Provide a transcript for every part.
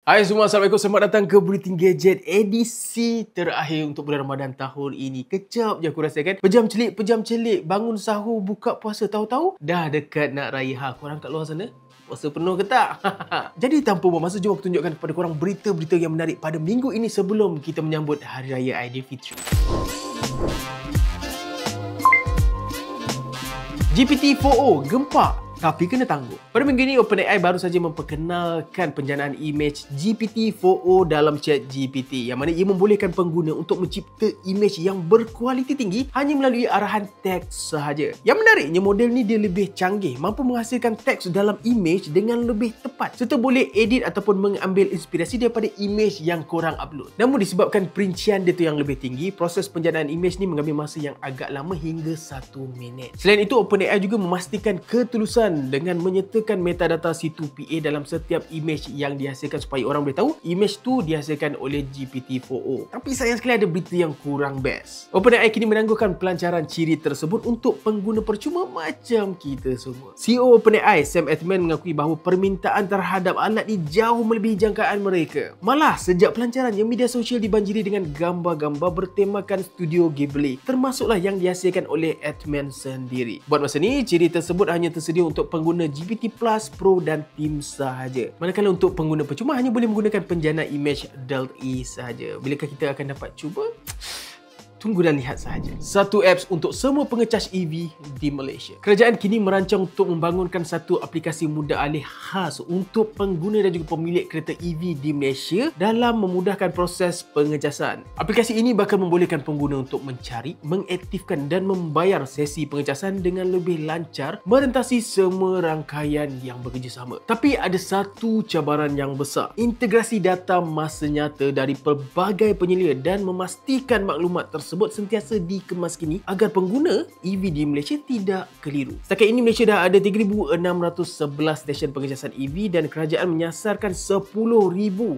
Hai semua, Assalamualaikum. Selamat datang ke Bulletin Gadget edisi terakhir untuk bulan Ramadan tahun ini. Kejap je aku rasa kan. Pejam celik, bangun sahur, buka puasa, tahu-tahu dah dekat nak raya. Korang kat luar sana puasa penuh ke tak? Jadi tanpa buang masa, jom aku tunjukkan kepada korang berita-berita yang menarik pada minggu ini sebelum kita menyambut Hari Raya Aidilfitri. GPT-4o gempak tapi kena tangguh. Pada minggu ini, OpenAI baru saja memperkenalkan penjanaan imej GPT-4o dalam ChatGPT, yang mana ia membolehkan pengguna untuk mencipta imej yang berkualiti tinggi hanya melalui arahan teks sahaja. Yang menariknya, model ni dia lebih canggih, mampu menghasilkan teks dalam imej dengan lebih tepat serta boleh edit ataupun mengambil inspirasi daripada imej yang korang upload. Namun disebabkan perincian dia tu yang lebih tinggi, proses penjanaan imej ni mengambil masa yang agak lama hingga 1 minit. Selain itu, OpenAI juga memastikan ketulusan dengan menyertakan metadata C2PA dalam setiap imej yang dihasilkan supaya orang boleh tahu imej tu dihasilkan oleh GPT-4o. Tapi sayang sekali ada berita yang kurang best. OpenAI kini menangguhkan pelancaran ciri tersebut untuk pengguna percuma macam kita semua. CEO OpenAI, Sam Altman, mengakui bahawa permintaan terhadap alat ni jauh melebihi jangkaan mereka. Malah sejak pelancarannya, media sosial dibanjiri dengan gambar-gambar bertemakan Studio Ghibli, termasuklah yang dihasilkan oleh Altman sendiri. Buat masa ni, ciri tersebut hanya tersedia untuk pengguna GPT Plus, Pro dan Team sahaja. Manakala untuk pengguna percuma hanya boleh menggunakan penjana imej Delta-E sahaja. Bilakah kita akan dapat cuba? Tunggu dan lihat sahaja. Satu apps untuk semua pengecas EV di Malaysia. Kerajaan kini merancang untuk membangunkan satu aplikasi mudah alih khas untuk pengguna dan juga pemilik kereta EV di Malaysia dalam memudahkan proses pengecasan. Aplikasi ini bakal membolehkan pengguna untuk mencari, mengaktifkan dan membayar sesi pengecasan dengan lebih lancar merentasi semua rangkaian yang bekerjasama. Tapi ada satu cabaran yang besar. Integrasi data masa nyata dari pelbagai penyelia dan memastikan maklumat tersebut sentiasa dikemas kini agar pengguna EV di Malaysia tidak keliru. Setakat ini, Malaysia dah ada 3,611 stesen pengecasan EV dan kerajaan menyasarkan 10,000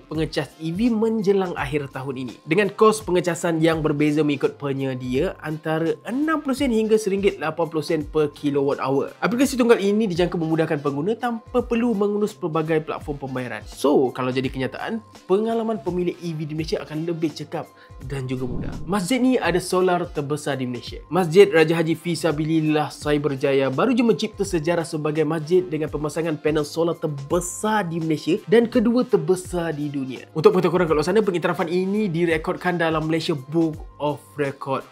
pengecas EV menjelang akhir tahun ini. Dengan kos pengecasan yang berbeza mengikut penyedia antara RM60 hingga RM80 per kilowatt hour. Aplikasi tunggal ini dijangka memudahkan pengguna tanpa perlu mengurus pelbagai platform pembayaran. So, kalau jadi kenyataan, pengalaman pemilik EV di Malaysia akan lebih cekap dan juga mudah. Masjid ni ada solar terbesar di Malaysia. Masjid Raja Haji Fisabilillah Cyberjaya baru je mencipta sejarah sebagai masjid dengan pemasangan panel solar terbesar di Malaysia dan kedua terbesar di dunia. Untuk foto korang kat luar sana, pengiktirafan ini direkodkan dalam Malaysia Book of Record.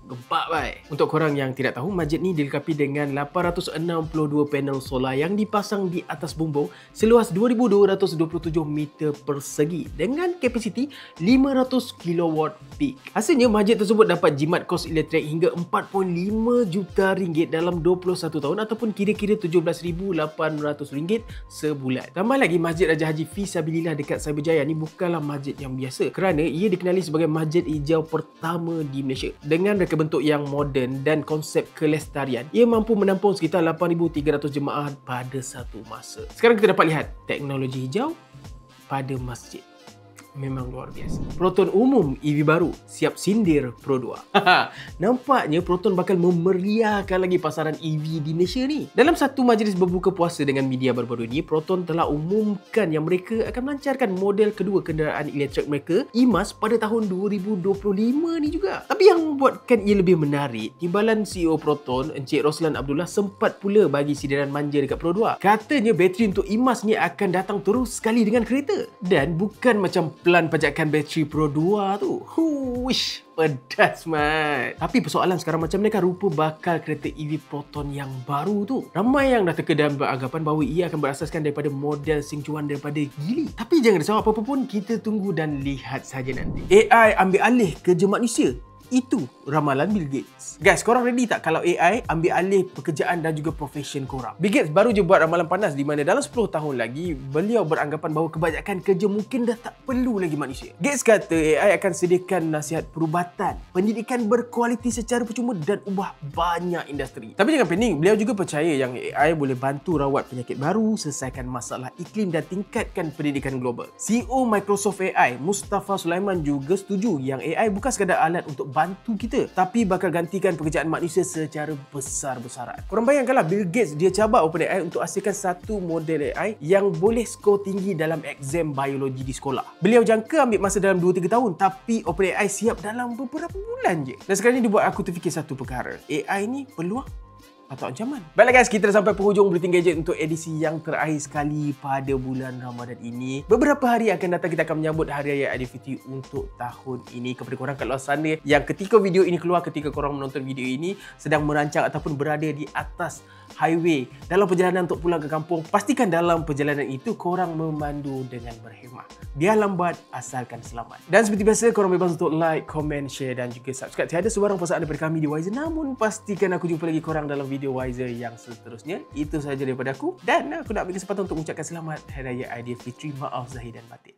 Gempak baik. Untuk korang yang tidak tahu, masjid ni dilengkapi dengan 862 panel solar yang dipasang di atas bumbung seluas 2,227 meter persegi dengan kapasiti 500 kilowatt peak. Hasilnya, masjid tersebut dapat jimat kos elektrik hingga RM4.5 juta dalam 21 tahun ataupun kira-kira RM17,800 sebulan. Tambah lagi, Masjid Raja Haji Fisabilillah dekat Cyberjaya ni bukanlah masjid yang biasa kerana ia dikenali sebagai masjid hijau pertama di Malaysia. Dengan reka bentuk yang moden dan konsep kelestarian, ia mampu menampung sekitar 8,300 jemaah pada satu masa. Sekarang kita dapat lihat teknologi hijau pada masjid. Memang luar biasa. Proton umum EV baru siap sindir Pro 2. Nampaknya Proton bakal memeriahkan lagi pasaran EV di Malaysia ni. Dalam satu majlis berbuka puasa dengan media baru-baru ini, Proton telah umumkan yang mereka akan melancarkan model kedua kenderaan elektrik mereka, EMAS, pada tahun 2025 ni juga. Tapi yang membuatkan ia lebih menarik, timbalan CEO Proton, Encik Roslan Abdullah, sempat pula bagi sindiran manja dekat Pro 2. Katanya bateri untuk EMAS ni akan datang terus sekali dengan kereta. Dan bukan macam plan pajakan bateri Pro 2 tu. Wish, pedas mat. Tapi persoalan sekarang macam ni kan, rupa bakal kereta EV Proton yang baru tu. Ramai yang dah teka dan beranggapan bahawa ia akan berasaskan daripada model Sing Chuan daripada Geely. Tapi jangan risau, apa-apa pun kita tunggu dan lihat saja nanti. AI ambil alih kerja manusia. Itu ramalan Bill Gates. Guys, korang ready tak kalau AI ambil alih pekerjaan dan juga profession korang? Bill Gates baru je buat ramalan panas di mana dalam 10 tahun lagi, beliau beranggapan bahawa kebanyakan kerja mungkin dah tak perlu lagi manusia. Gates kata AI akan sediakan nasihat perubatan, pendidikan berkualiti secara percuma dan ubah banyak industri. Tapi jangan pening, beliau juga percaya yang AI boleh bantu rawat penyakit baru, selesaikan masalah iklim dan tingkatkan pendidikan global. CEO Microsoft AI, Mustafa Sulaiman, juga setuju yang AI bukan sekadar alat untuk bantu kita, tapi bakal gantikan pekerjaan manusia secara besar-besaran. Korang bayangkanlah Bill Gates dia cabar OpenAI untuk hasilkan satu model AI yang boleh skor tinggi dalam exam biologi di sekolah. Beliau jangka ambil masa dalam 2-3 tahun, tapi OpenAI siap dalam beberapa bulan je. Dan sekarang ni dia buat aku terfikir satu perkara. AI ni peluang atau ancaman? Baiklah guys, kita dah sampai penghujung Bulletin Gadget untuk edisi yang terakhir sekali pada bulan Ramadan ini. Beberapa hari akan datang kita akan menyambut Hari Raya Aidilfitri untuk tahun ini. Kepada korang kat luar sana yang ketika video ini keluar, ketika korang menonton video ini sedang merancang ataupun berada di atas highway dalam perjalanan untuk pulang ke kampung, pastikan dalam perjalanan itu korang memandu dengan berhemah. Biar lambat asalkan selamat. Dan seperti biasa, korang bebas untuk like, komen, share dan juga subscribe. Tiada sebarang perasaan daripada kami di Wiser, namun pastikan aku jumpa lagi korang dalam video Wiser yang seterusnya. Itu sahaja daripada aku, dan aku nak ambil kesempatan untuk mengucapkan selamat Hari Raya Aidilfitri. Maaf zahir dan batin.